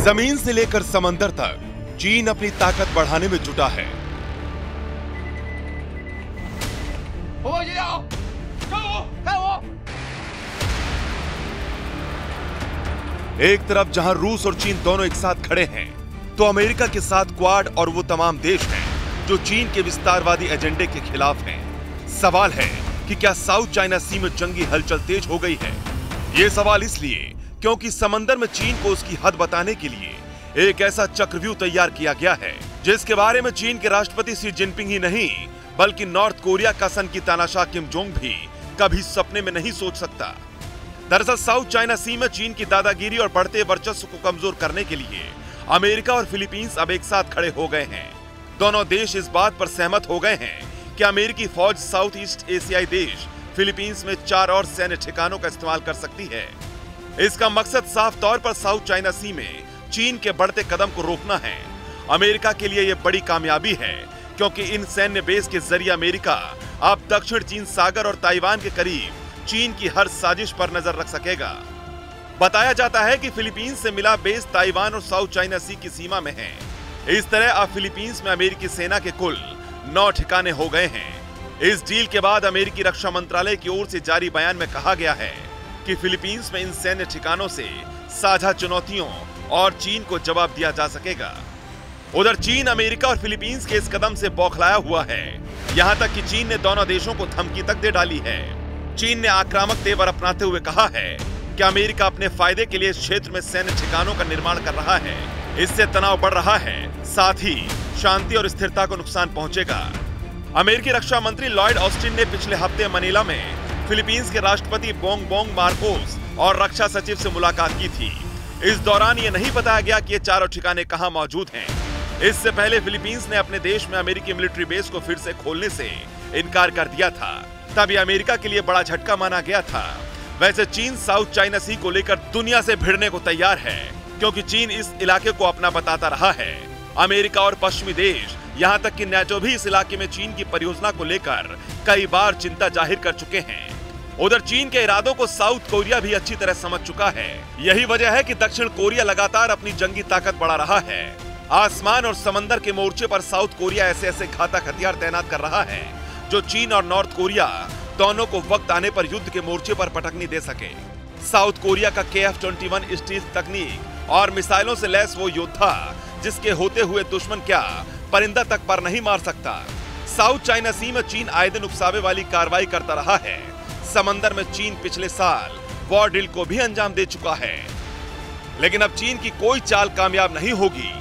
जमीन से लेकर समंदर तक चीन अपनी ताकत बढ़ाने में जुटा है। एक तरफ जहां रूस और चीन दोनों एक साथ खड़े हैं, तो अमेरिका के साथ क्वाड और वो तमाम देश हैं जो चीन के विस्तारवादी एजेंडे के खिलाफ हैं। सवाल है कि क्या साउथ चाइना सी में जंगी हलचल तेज हो गई है? ये सवाल इसलिए क्योंकि समंदर में चीन को उसकी हद बताने के लिए एक ऐसा चक्रव्यूह तैयार किया गया है जिसके बारे में चीन के राष्ट्रपति शी जिनपिंग ही नहीं बल्कि नॉर्थ कोरिया का सन की तानाशाह किम जोंग भी कभी सपने में नहीं सोच सकता। दरअसल साउथ चाइना सी में चीन की दादागिरी और बढ़ते वर्चस्व को कमजोर करने के लिए अमेरिका और फिलीपींस अब एक साथ खड़े हो गए हैं। दोनों देश इस बात पर सहमत हो गए हैं कि अमेरिकी फौज साउथ ईस्ट एशियाई देश फिलीपींस में 4 और सैन्य ठिकानों का इस्तेमाल कर सकती है। इसका मकसद साफ तौर पर साउथ चाइना सी में चीन के बढ़ते कदम को रोकना है। अमेरिका के लिए यह बड़ी कामयाबी है क्योंकि इन सैन्य बेस के जरिए अमेरिका अब दक्षिण चीन सागर और ताइवान के करीब चीन की हर साजिश पर नजर रख सकेगा। बताया जाता है कि फिलीपींस से मिला बेस ताइवान और साउथ चाइना सी की सीमा में है। इस तरह अब फिलीपींस में अमेरिकी सेना के कुल 9 ठिकाने हो गए हैं। इस डील के बाद अमेरिकी रक्षा मंत्रालय की ओर से जारी बयान में कहा गया है कि फिलीपींस में इन सैन्य ठिकानों से साझा चुनौतियों और चीन को जवाब दिया जा सकेगा। उधर चीन अमेरिका और फिलीपींस के इस कदम से बौखलाया हुआ है। यहां तक कि चीन ने दोनों देशों को धमकी तक दे डाली है। चीन ने आक्रामक तेवर अपनाते हुए कहा है कि अमेरिका अपने फायदे के लिए इस क्षेत्र में सैन्य ठिकानों का निर्माण कर रहा है। इससे तनाव बढ़ रहा है, साथ ही शांति और स्थिरता को नुकसान पहुंचेगा। अमेरिकी रक्षा मंत्री लॉयड ऑस्टिन ने पिछले हफ्ते मनीला में फिलीपींस के राष्ट्रपति बोंग मार्कोस और रक्षा सचिव से मुलाकात की थी। इस दौरान ये नहीं बताया गया कि ये चारों ठिकाने कहां मौजूद हैं। इससे पहले फिलीपींस ने अपने देश में अमेरिकी मिलिट्री बेस को फिर से खोलने से इनकार कर दिया था। तब ये अमेरिका के लिए बड़ा झटका माना गया था। वैसे चीन साउथ चाइना सी को लेकर दुनिया से भिड़ने को तैयार है क्योंकि चीन इस इलाके को अपना बताता रहा है। अमेरिका और पश्चिमी देश यहाँ तक कि नेटो भी इस इलाके में चीन की परियोजना को लेकर कई बार चिंता जाहिर कर चुके हैं। उधर चीन के इरादों को साउथ कोरिया भी अच्छी तरह समझ चुका है। यही वजह है कि दक्षिण कोरिया लगातार अपनी जंगी ताकत बढ़ा रहा है। आसमान और समंदर के मोर्चे पर साउथ कोरिया ऐसे ऐसे घातक हथियार तैनात कर रहा है जो चीन और नॉर्थ कोरिया दोनों को वक्त आने पर युद्ध के मोर्चे पर पटकनी दे सके। साउथ कोरिया का KF-21 स्टील्थ तकनीक और मिसाइलों से लैस वो योद्धा जिसके होते हुए दुश्मन क्या परिंदा तक पर नहीं मार सकता। साउथ चाइना सी में चीन आए दिन उकसावे वाली कार्रवाई करता रहा है। समंदर में चीन पिछले साल वॉर ड्रिल को भी अंजाम दे चुका है, लेकिन अब चीन की कोई चाल कामयाब नहीं होगी।